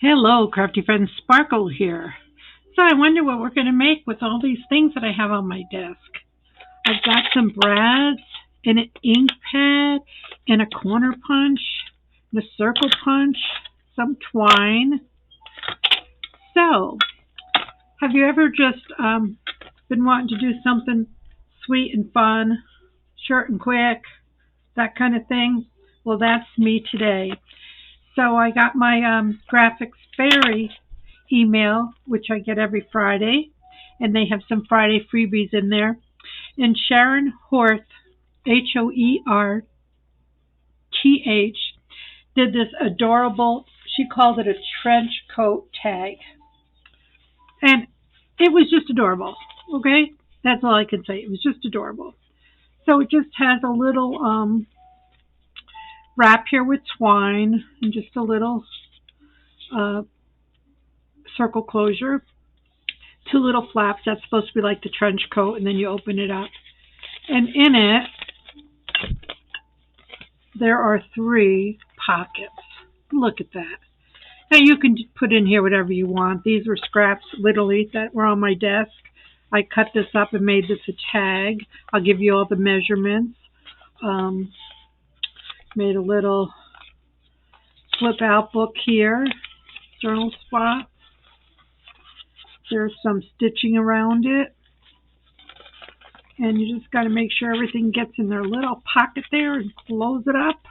Hello, crafty friend Sparkle here. So I wonder what we're going to make with all these things that I have on my desk. I've got some brads and an ink pad and a corner punch and a circle punch, some twine. So, have you ever just been wanting to do something sweet and fun, short and quick, that kind of thing? Well, that's me today. So I got my Graphics Fairy email, which I get every Friday, and they have some Friday freebies in there. And Sharon Horth, Hoerth, did this adorable, she called it a trench coat tag. And it was just adorable, okay? That's all I can say. It was just adorable. So it just has a little wrap here with twine and just a little circle closure. Two little flaps. That's supposed to be like the trench coat, and then you open it up. And in it, there are 3 pockets. Look at that. Now you can put in here whatever you want. These were scraps, literally, that were on my desk. I cut this up and made this a tag. I'll give you all the measurements. Made a little flip-out book here, journal spot. There's some stitching around it. And you just got to make sure everything gets in their little pocket there and close it up.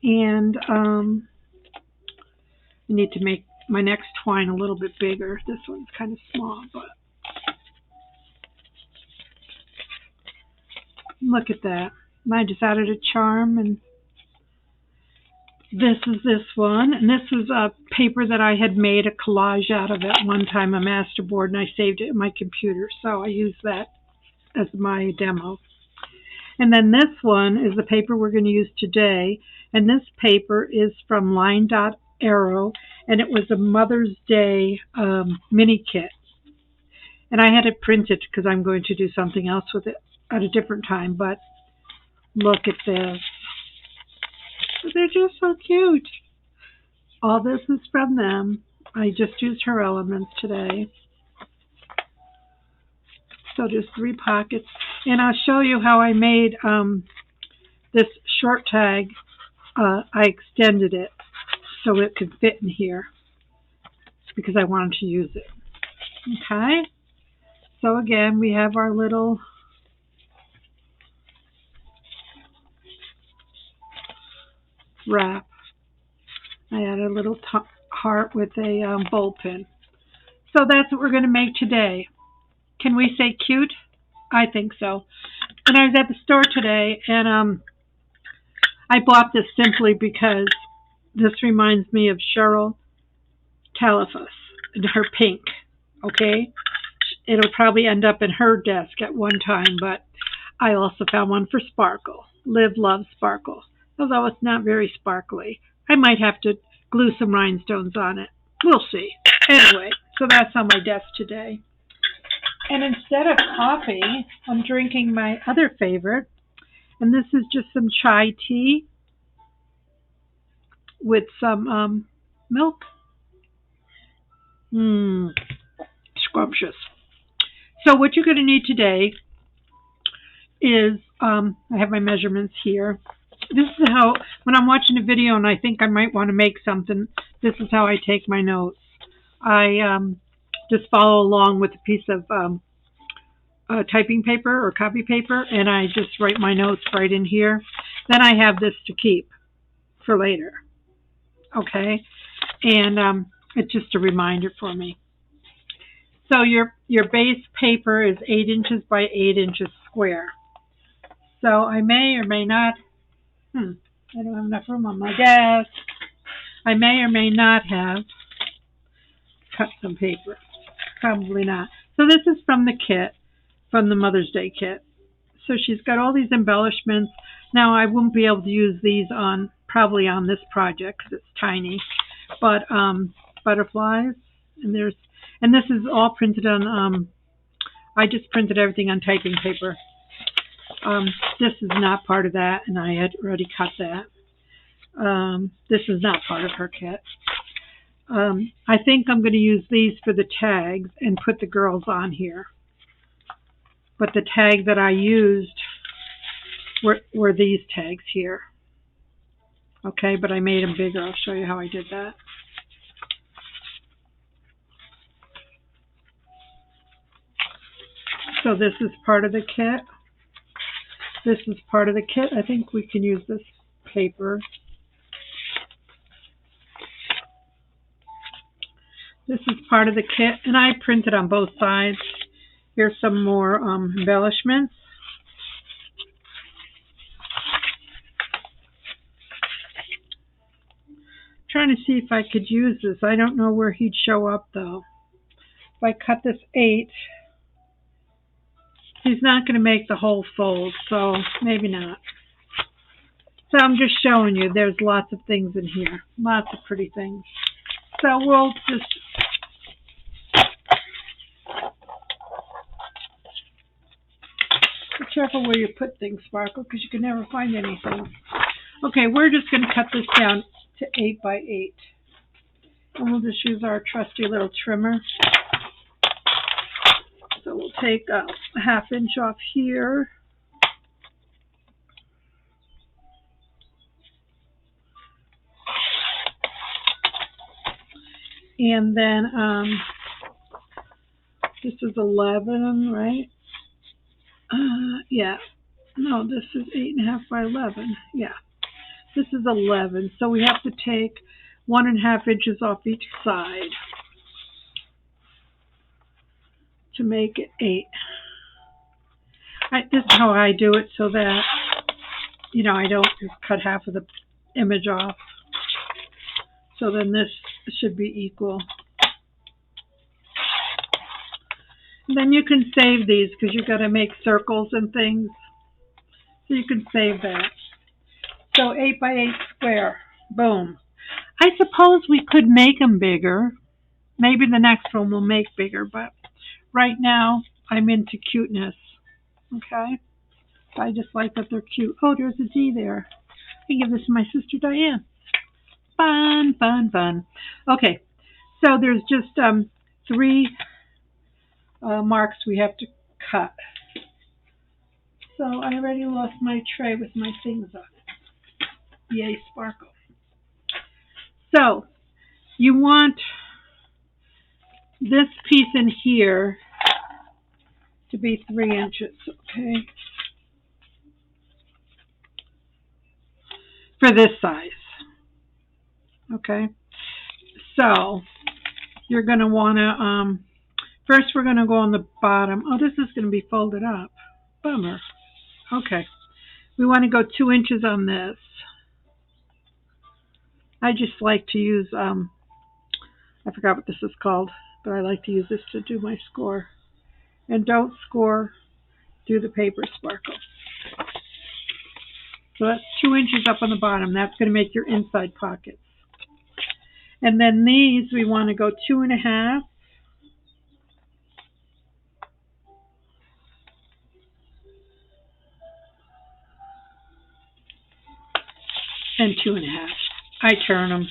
And I need to make my next twine a little bit bigger. This one's kind of small, but look at that. I just added a charm, and this is this one. And this was a paper that I had made a collage out of at one time, a masterboard, and I saved it in my computer. So I used that as my demo. And then this one is the paper we're going to use today. And this paper is from Line Dot Arrow, and it was a Mother's Day mini kit. And I had it printed because I'm going to do something else with it at a different time. But look at this. They're just so cute. All this is from them. I just used her elements today. So there's 3 pockets. And I'll show you how I made this short tag. I extended it so it could fit in here because I wanted to use it. Okay. So again, we have our little wrap. I added a little heart with a bowl pin. So that's what we're going to make today. Can we say cute? I think so. And I was at the store today, and I bought this simply because this reminds me of Cheryl Talifas and her pink. Okay? It'll probably end up in her desk at one time, but I also found one for Sparkle. Live, love, sparkle. Although it's not very sparkly. I might have to glue some rhinestones on it. We'll see. Anyway, so that's on my desk today. And instead of coffee, I'm drinking my other favorite. And this is just some chai tea with some milk. Scrumptious. So what you're going to need today is, I have my measurements here. This is how, when I'm watching a video and I think I might want to make something, this is how I take my notes. I just follow along with a piece of typing paper or copy paper, and I just write my notes right in here. Then I have this to keep for later. Okay? And it's just a reminder for me. So your base paper is 8 inches by 8 inches square. So I may or may not, I don't have enough room on my desk. I may or may not have cut some paper. Probably not. So this is from the kit, from the Mother's Day kit. So she's got all these embellishments. Now I won't be able to use these probably on this project because it's tiny. But butterflies, and this is all printed on, I just printed everything on typing paper. This is not part of that, and I had already cut that. This is not part of her kit. I think I'm going to use these for the tags and put the girls on here. But the tag that I used were these tags here. Okay, but I made them bigger. I'll show you how I did that. So this is part of the kit. This is part of the kit. I think we can use this paper. This is part of the kit, and I printed on both sides. Here's some more embellishments. Trying to see if I could use this. I don't know where he'd show up though. If I cut this 8, he's not going to make the whole fold, so maybe not. So I'm just showing you there's lots of things in here. Lots of pretty things. So we'll just... Be careful where you put things, Sparkle, because you can never find anything. Okay, we're just going to cut this down to 8 by 8. And we'll just use our trusty little trimmer. So we'll take a 1/2 inch off here. And then this is 11, right? Yeah. No, this is 8.5 by 11. Yeah. This is 11. So we have to take 1.5 inches off each side to make it 8. This is how I do it so that, you know, I don't just cut half of the image off. So then this should be equal. And then you can save these because you've got to make circles and things. So you can save that. So 8 by 8 square. Boom. I suppose we could make them bigger. Maybe the next one we'll make bigger, but right now I'm into cuteness. Okay? I just like that they're cute. Oh, there's a D there. I can give this to my sister Diane. Fun, fun, fun. Okay, so there's just 3 marks we have to cut. So I already lost my tray with my things on it. Yay, Sparkle. So you want this piece in here to be 3 inches, okay? For this size. Okay, so you're going to want to, first we're going to go on the bottom. Oh, this is going to be folded up. Bummer. Okay, we want to go 2 inches on this. I just like to use, I forgot what this is called, but I like to use this to do my score. And don't score through the paper, Sparkle. So that's 2 inches up on the bottom. That's going to make your inside pockets. And then these, we want to go 2.5. And 2.5. I turn them.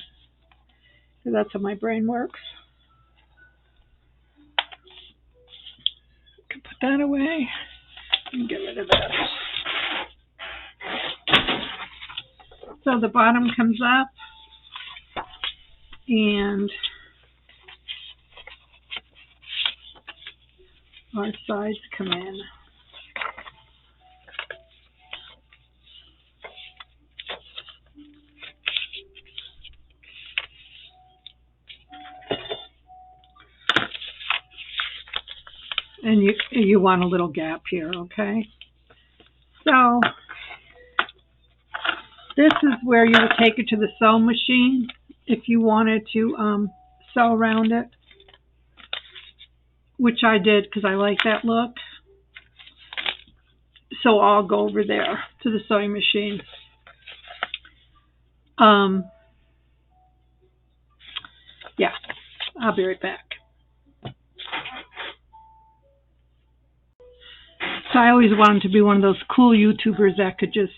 So that's how my brain works. Can put that away and get rid of that. So the bottom comes up. And our sides come in. And you want a little gap here, okay? So this is where you would take it to the sewing machine if you wanted to sew around it, which I did because I like that look. So I'll go over there to the sewing machine. Yeah, I'll be right back. So I always wanted to be one of those cool YouTubers that could just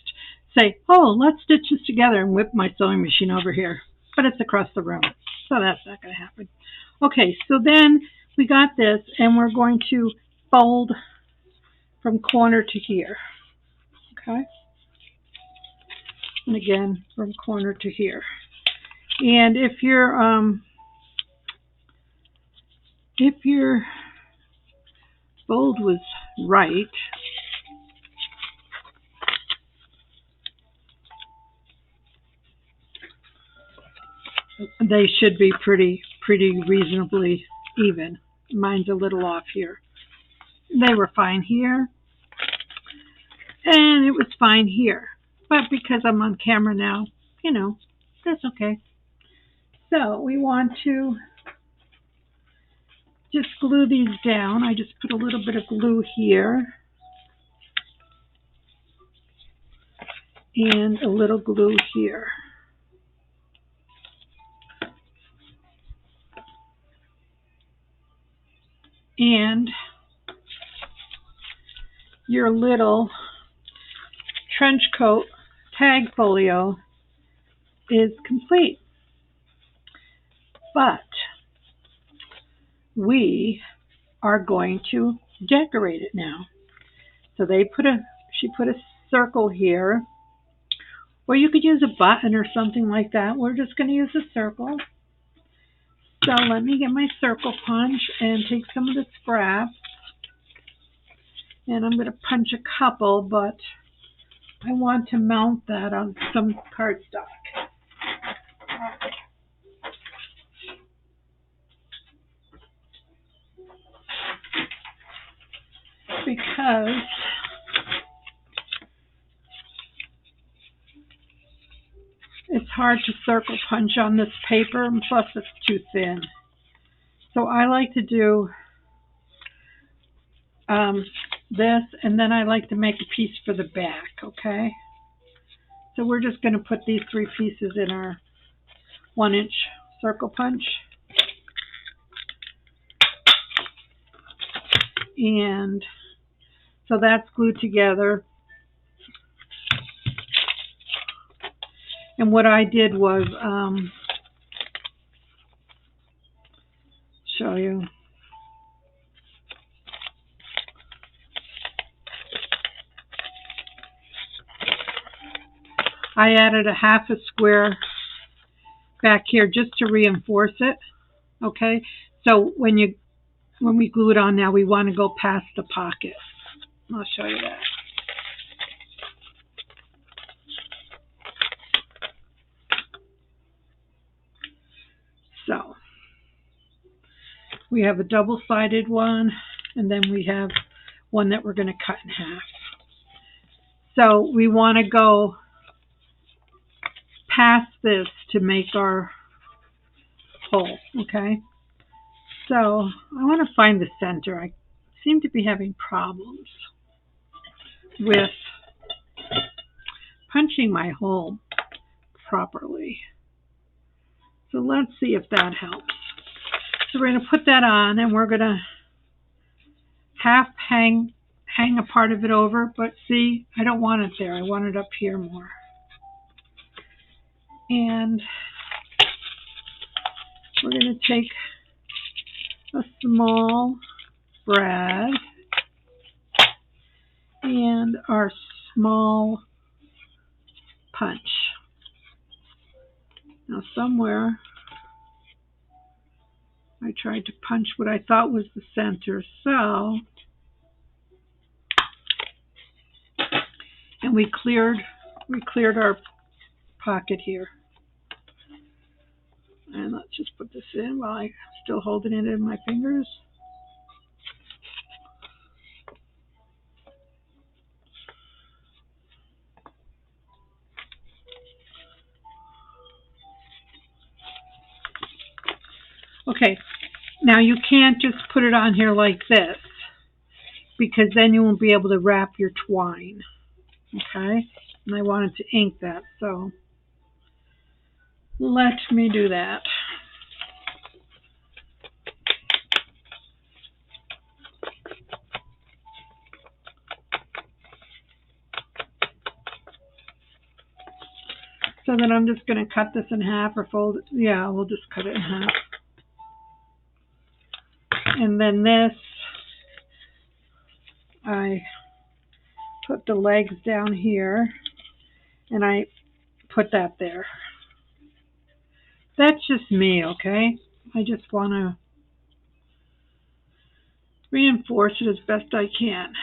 say, oh, let's stitch this together and whip my sewing machine over here. But it's across the room, so that's not going to happen. Okay, so then we got this, and we're going to fold from corner to here. Okay? And again, from corner to here. And if your fold was right, they should be pretty reasonably even. Mine's a little off here. They were fine here, and it was fine here. But because I'm on camera now, you know, that's okay. So we want to just glue these down. I just put a little bit of glue here and a little glue here. And your little trench coat tag folio is complete. But we are going to decorate it now. So she put a circle here, or you could use a button or something like that. We're just going to use a circle. So let me get my circle punch and take some of the scraps. And I'm going to punch a couple, but I want to mount that on some cardstock. Because it's hard to circle punch on this paper, and plus it's too thin. So I like to do this, and then I like to make a piece for the back, okay? So we're just going to put these 3 pieces in our 1-inch circle punch. And so that's glued together. And what I did was show you. I added a half a square back here just to reinforce it. Okay, so when we glue it on now, we want to go past the pocket. I'll show you that. So we have a double-sided one, and then we have one that we're going to cut in half. So we want to go past this to make our hole, okay? So I want to find the center. I seem to be having problems with punching my hole properly. So let's see if that helps. So we're going to put that on, and we're going to half hang a part of it over, but see, I don't want it there. I want it up here more. And we're going to take a small brad and our small punch. Now somewhere I tried to punch what I thought was the center, so, and we cleared our pocket here. And let's just put this in while I'm still holding it in my fingers. Okay, now you can't just put it on here like this, because then you won't be able to wrap your twine. Okay, and I wanted to ink that, so let me do that. So then I'm just going to cut this in half or fold it. Yeah, we'll just cut it in half. And then this, I put the legs down here and I put that there. That's just me, okay? I just want to reinforce it as best I can.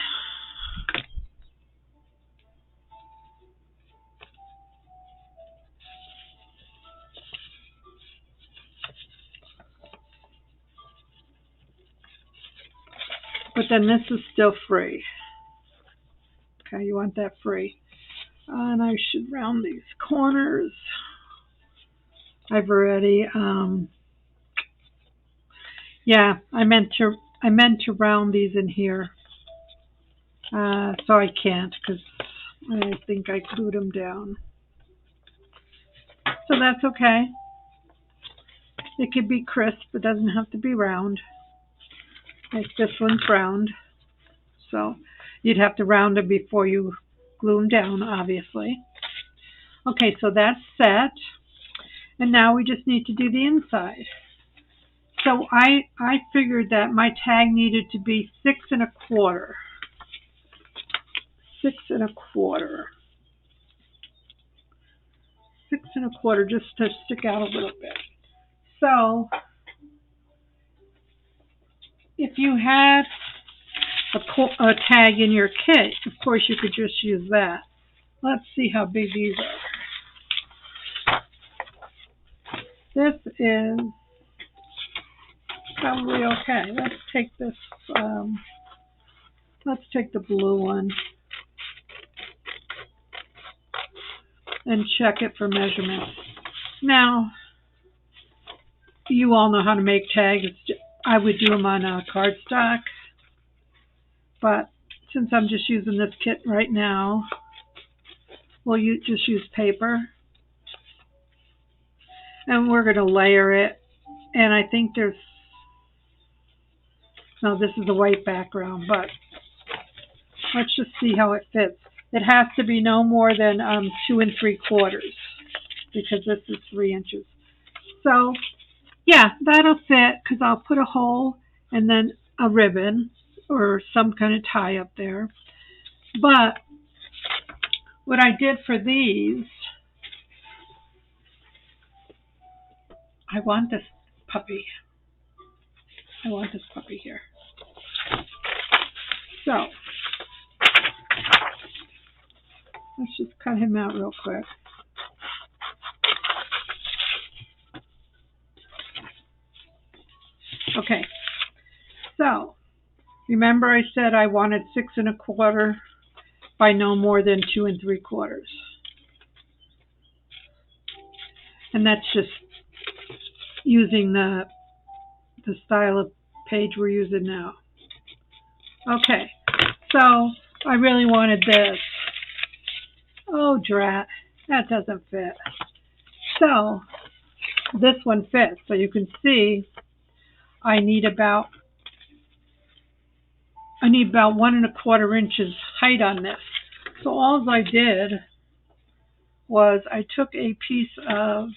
But then this is still free. Okay, you want that free. And I should round these corners. I've already, yeah, I meant to round these in here. So I can't because I think I glued them down. So that's okay. It could be crisp. It doesn't have to be round. Like this one's round. So you'd have to round them before you glue them down, obviously. Okay, so that's set. And now we just need to do the inside. So I figured that my tag needed to be 6 1/4. 6 1/4. 6 1/4 just to stick out a little bit. So if you had a tag in your kit, of course you could just use that. Let's see how big these are. This is probably okay. Let's take this, let's take the blue one and check it for measurements. Now, you all know how to make tags. I would do them on cardstock, but since I'm just using this kit right now, we'll just use paper. And we're going to layer it. And I think there's, no, this is a white background, but let's just see how it fits. It has to be no more than 2 3/4 because this is 3 inches. So, yeah, that'll fit because I'll put a hole and then a ribbon or some kind of tie up there. But what I did for these, I want this puppy. I want this puppy here. So, let's just cut him out real quick. Okay, so remember I said I wanted 6 1/4 by no more than 2 3/4. And that's just using the style of page we're using now. Okay, so I really wanted this. Oh, drat, that doesn't fit. So this one fits. So you can see I need about 1 1/4 inches height on this. So all I did was I took a piece of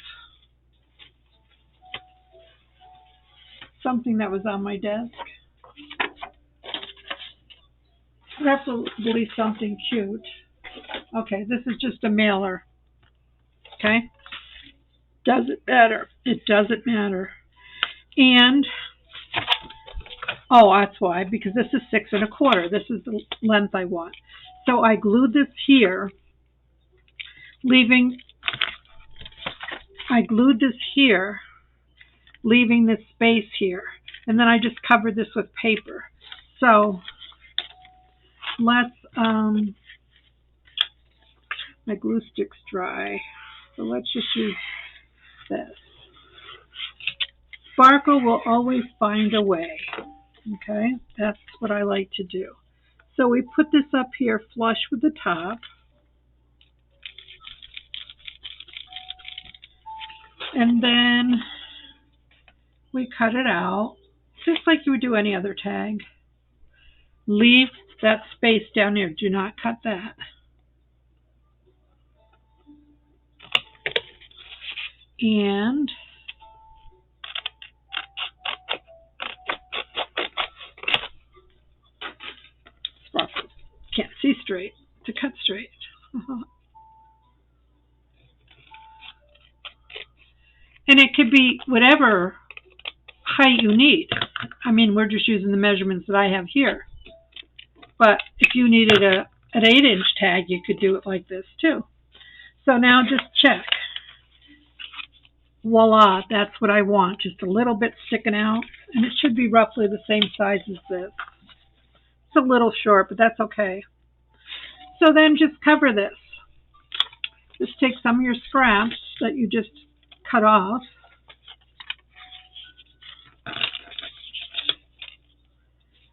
something that was on my desk. Preferably something cute. Okay, this is just a mailer. Okay? Doesn't matter. It doesn't matter. And, oh, that's why, because this is 6 1/4. This is the length I want. So I glued this here, leaving this space here. And then I just covered this with paper. So let's, my glue stick's dry. So let's just use this. Sparkle will always find a way. Okay, that's what I like to do. So we put this up here flush with the top. And then we cut it out, just like you would do any other tag. Leave that space down here. Do not cut that. And can't see straight to cut straight. And it could be whatever height you need. I mean, we're just using the measurements that I have here. But if you needed an 8-inch tag, you could do it like this too. So now just check. Voila, that's what I want. Just a little bit sticking out. And it should be roughly the same size as this. It's a little short, but that's okay. So then just cover this. Just take some of your scraps that you just cut off.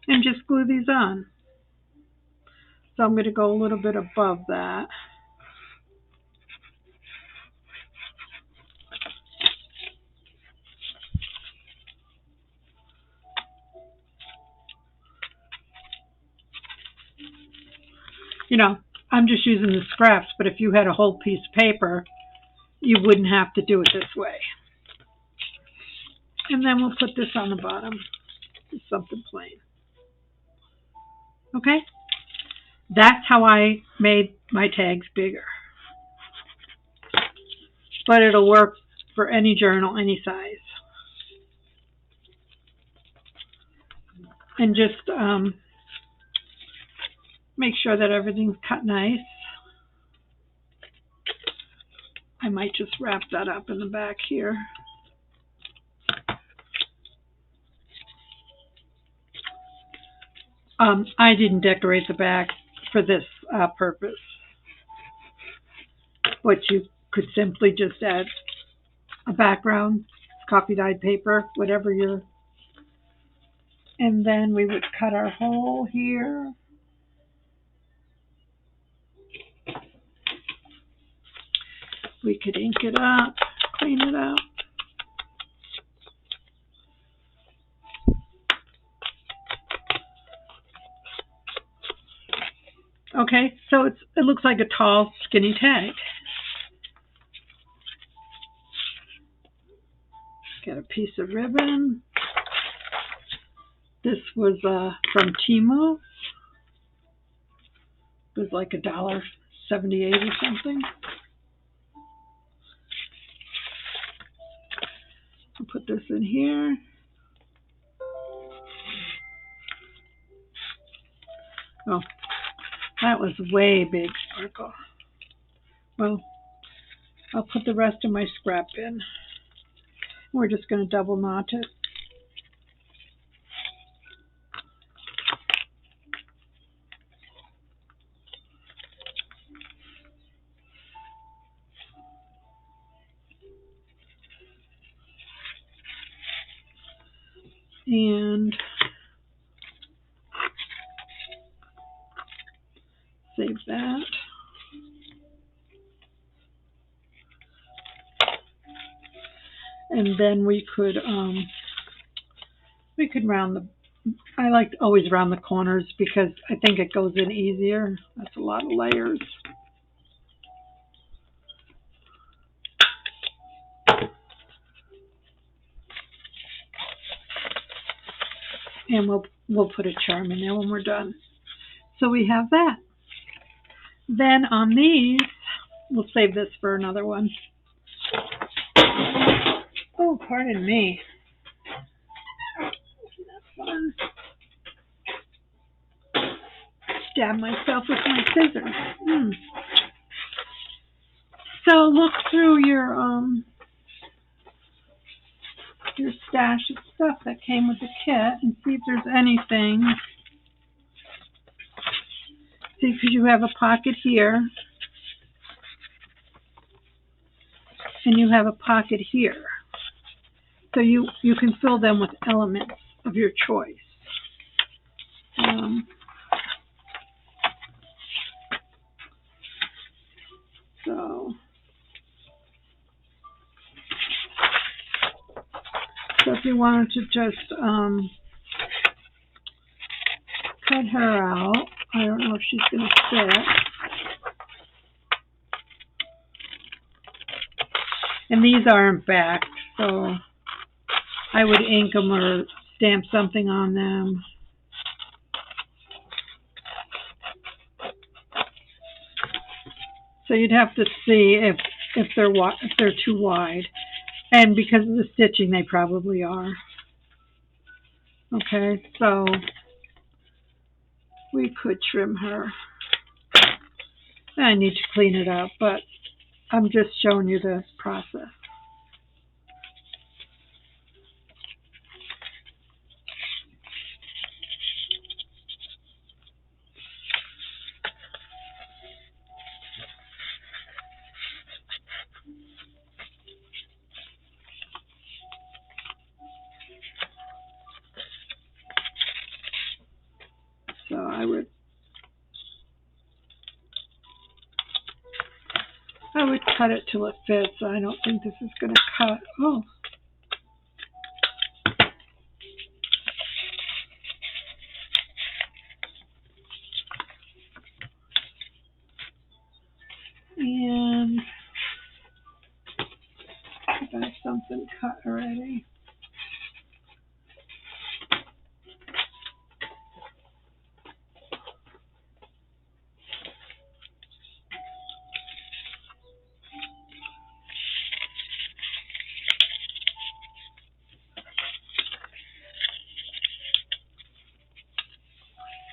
And just glue these on. So I'm going to go a little bit above that. You know, I'm just using the scraps, but if you had a whole piece of paper, you wouldn't have to do it this way. And then we'll put this on the bottom. Just something plain. Okay? That's how I made my tags bigger. But it'll work for any journal, any size. And just make sure that everything's cut nice. I might just wrap that up in the back here. I didn't decorate the back for this purpose. But you could simply just add a background, coffee dyed paper, whatever you're... And then we would cut our hole here. We could ink it up, clean it up. Okay, so it looks like a tall, skinny tag. Get a piece of ribbon. This was from Temu. It was like $1.78 or something. I'll put this in here. Oh, that was way big sparkle. Well, I'll put the rest of my scrap in. We're just going to double knot it. And save that. And then we could round the... I like to always round the corners because I think it goes in easier. That's a lot of layers. And we'll put a charm in there when we're done. So we have that. Then on these, we'll save this for another one. Oh, pardon me. That's fun. Stab myself with my scissors. So look through your stash of stuff that came with the kit and see if there's anything. See, because you have a pocket here. And you have a pocket here. So you can fill them with elements of your choice. So if you wanted to just cut her out, I don't know if she's going to fit. And these aren't backed, so I would ink them or stamp something on them. So you'd have to see if they're too wide, and because of the stitching, they probably are. Okay, so we could trim her. I need to clean it up, but I'm just showing you the process. So I would cut it till it fits. I don't think this is going to cut. Oh. And I got something cut already.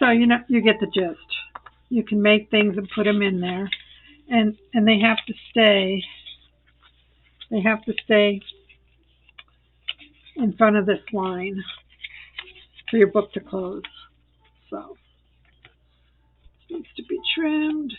So you get the gist. You can make things and put them in there, and they have to stay. They have to stay in front of this line for your book to close. So it needs to be trimmed.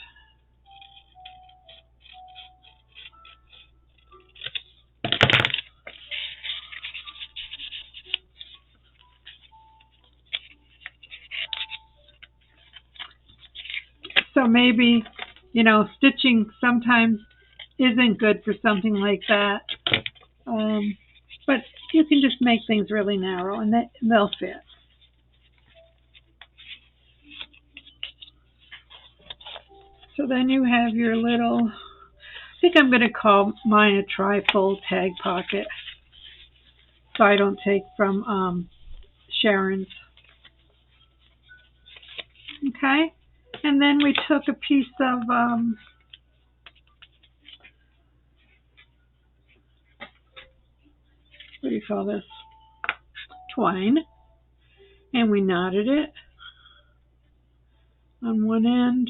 So maybe, stitching sometimes isn't good for something like that. But you can just make things really narrow and they'll fit. So then you have your little, I think I'm going to call mine a trifold tag pocket, so I don't take from Sharon's. Okay, and then we took a piece of what do you call this? Twine, and we knotted it on one end.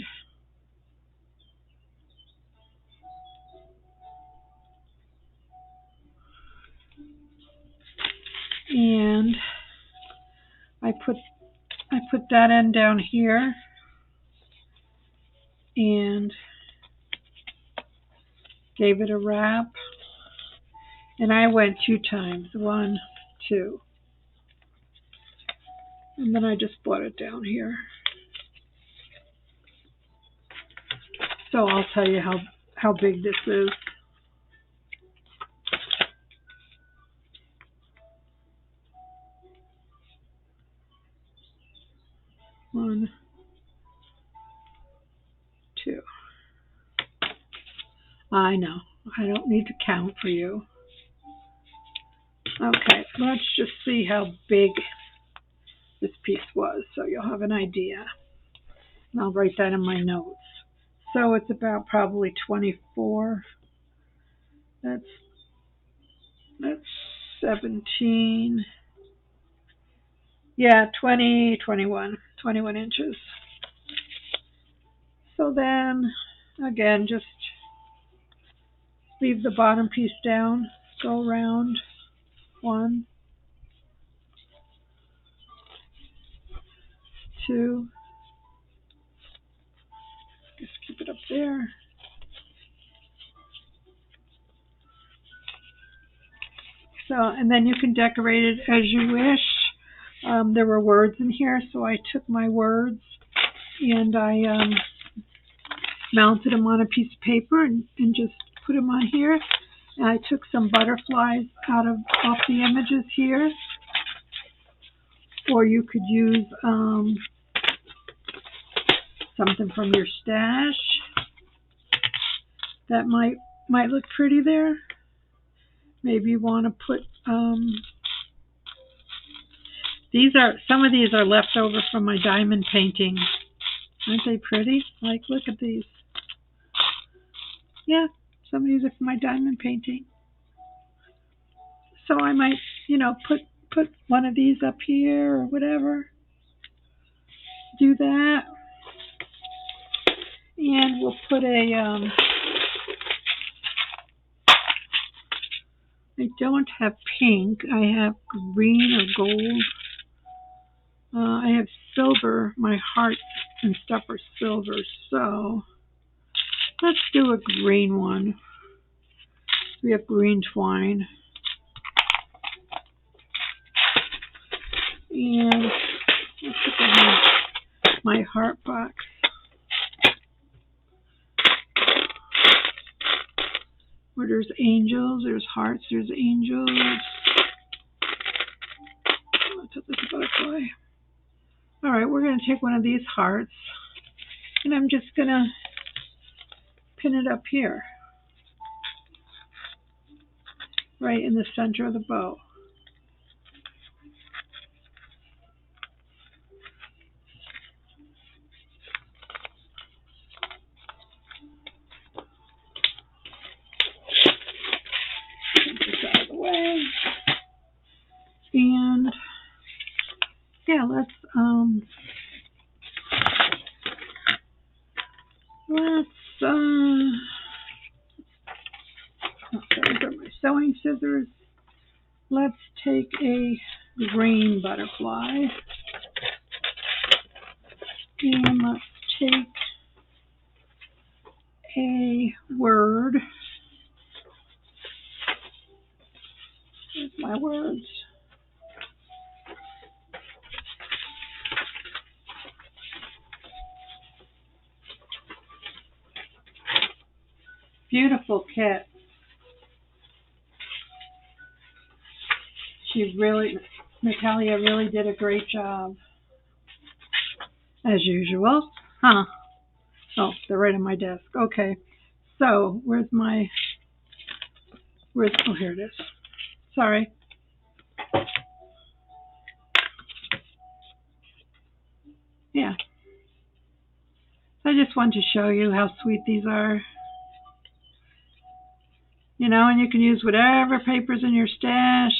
And I put that end down here and gave it a wrap. And I went 2 times, 1, 2. And then I just brought it down here. So I'll tell you how big this is. One, 2. I know. I don't need to count for you. Okay, let's just see how big this piece was so you'll have an idea. And I'll write that in my notes. So it's about probably 24. That's 17. Yeah, 21 inches. So then, again, just leave the bottom piece down, go around 1, 2, just keep it up there. So, and then you can decorate it as you wish. There were words in here, so I took my words and I mounted them on a piece of paper and just put them on here. And I took some butterflies off the images here. Or you could use something from your stash that might look pretty there. maybe you want to put, some of these are left over from my diamond painting. Aren't they pretty? Like, look at these. Yeah, some of these are from my diamond painting. So I might, put one of these up here or whatever. Do that. And we'll put I don't have pink. I have green or gold. I have silver. My hearts and stuff are silver. So let's do a green one. We have green twine. And let's look at my heart box. Where there's angels, there's hearts, there's angels. Let's put this butterfly. All right, we're going to take one of these hearts, and I'm just going to pin it up here, right in the center of the bow. Get this out of the way. And yeah, let's grab my sewing scissors. Let's take a green butterfly. And let's take a word. Here's my words. Beautiful kit. Natalia really did a great job. As usual. Huh. Oh, they're right on my desk. Okay. So, oh, here it is. Sorry. Yeah. I just wanted to show you how sweet these are. And you can use whatever paper's in your stash.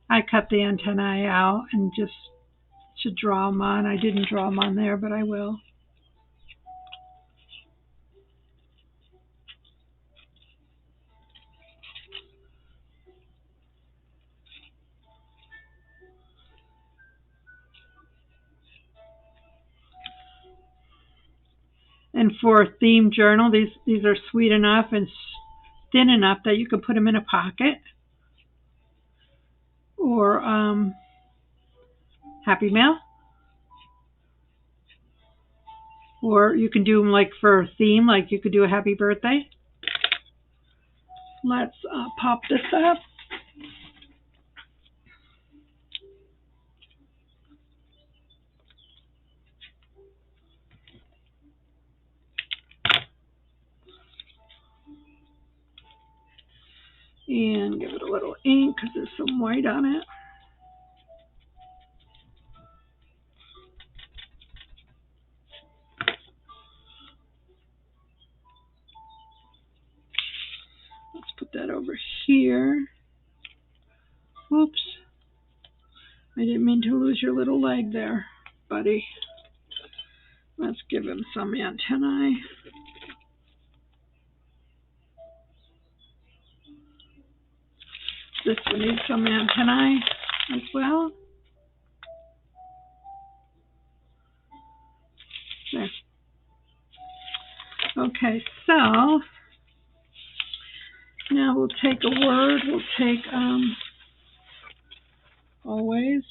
I cut the antennae out and just to draw them on. I didn't draw them on there, but I will. And for a theme journal, these are sweet enough and thin enough that you can put them in a pocket. Or Happy Mail. Or you can do them like for a theme, like you could do a happy birthday. Let's pop this up. And give it a little ink because there's some white on it. Let's put that over here. Oops. I didn't mean to lose your little leg there, buddy. Let's give him some antennae. This one needs some antennae as well. There. Okay, so now we'll take a word. We'll take always.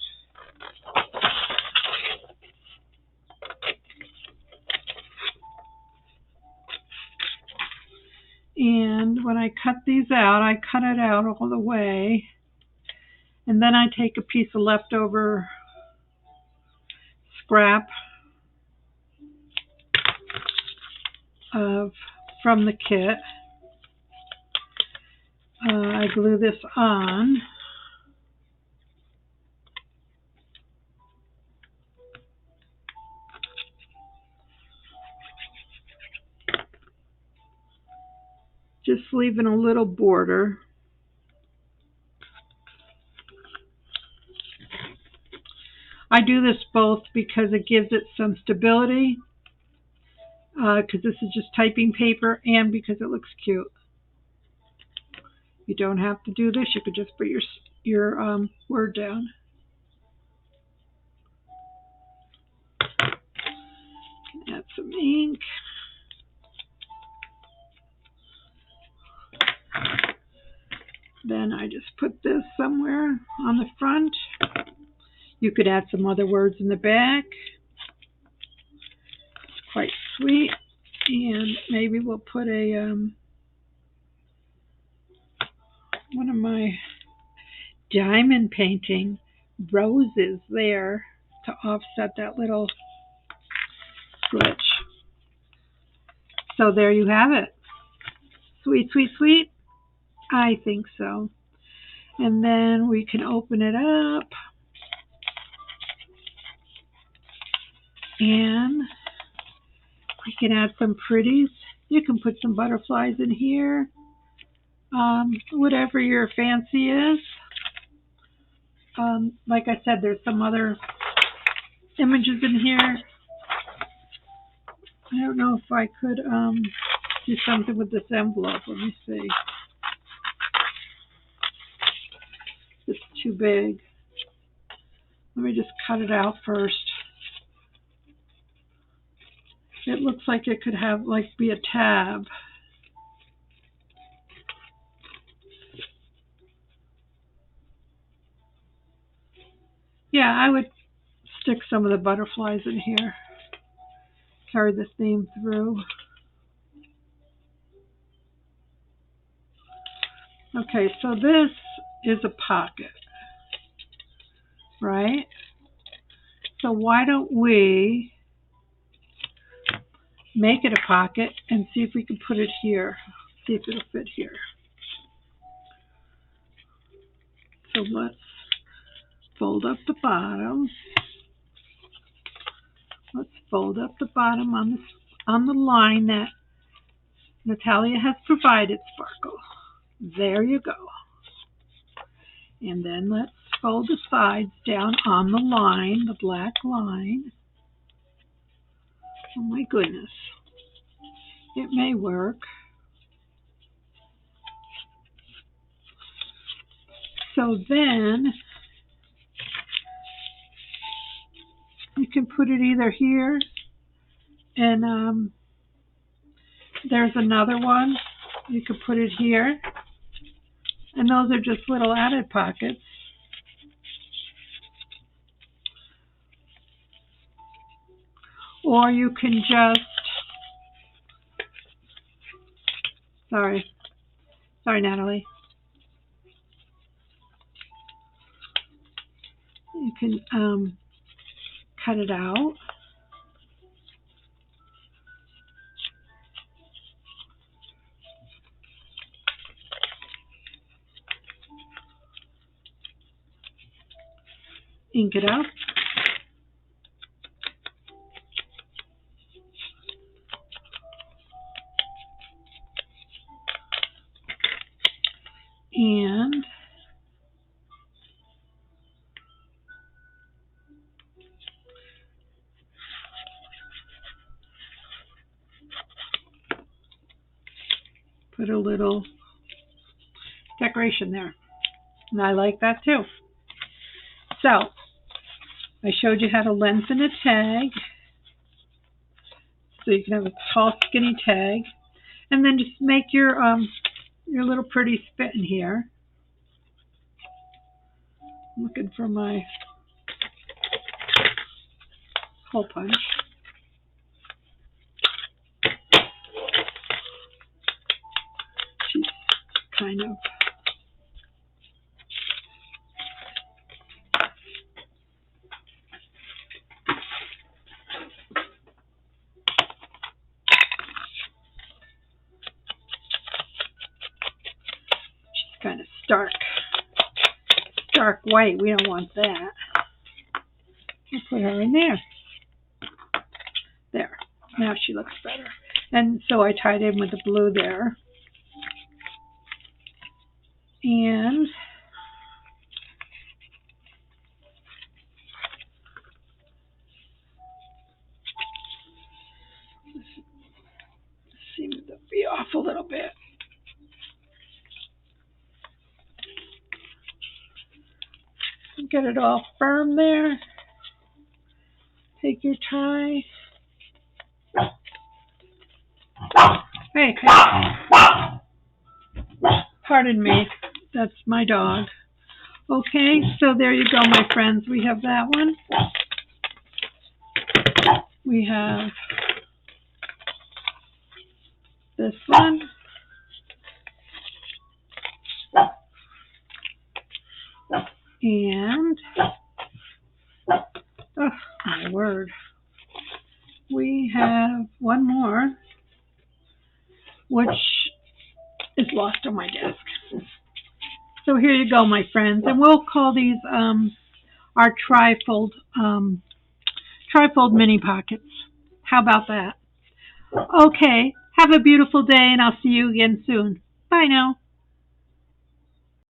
And when I cut these out, I cut it out all the way. And then I take a piece of leftover scrap from the kit. I glue this on. Just leaving a little border. I do this both because it gives it some stability, because this is just typing paper, and because it looks cute. You don't have to do this. You could just put your word down. Add some ink. Then I just put this somewhere on the front. You could add some other words in the back. It's quite sweet. And maybe we'll put a one of my diamond painting roses there to offset that little switch. So there you have it. Sweet, sweet, sweet. I think so. And then we can open it up. And we can add some pretties. You can put some butterflies in here. Whatever your fancy is. Like I said, there's some other images in here. I don't know if I could do something with this envelope. Let me see. It's too big. Let me just cut it out first. It looks like it could have be a tab. Yeah, I would stick some of the butterflies in here. Carry the theme through. Okay, so this is a pocket, right? So why don't we make it a pocket and see if we can put it here. See if it'll fit here. So let's fold up the bottom. Let's fold up the bottom on the line that Natalia has provided, Sparkle. There you go. And then let's fold the sides down on the line, the black line. Oh my goodness. It may work. So then you can put it either here, and there's another one. You could put it here, and those are just little added pockets. Or you can just, sorry Natalie. You can cut it out. Ink it up. And put a little decoration there. And I like that too. So, I showed you how to lengthen a tag. So you can have a tall, skinny tag. And then just make your little pretty fit in here. I'm looking for my hole punch. She's kind of dark white. We don't want that. We'll put her in there. There. Now she looks better. And so I tied in with the blue there. And seems to be off a little bit. Get it all firm there. Take your tie. Hey, pardon me. That's my dog. Okay, so there you go, my friends. We have that one. We have this one. And, oh my word, we have one more, which is lost on my desk. So here you go, my friends, and we'll call these our trifold mini pockets. How about that? Okay, have a beautiful day, and I'll see you again soon. Bye now.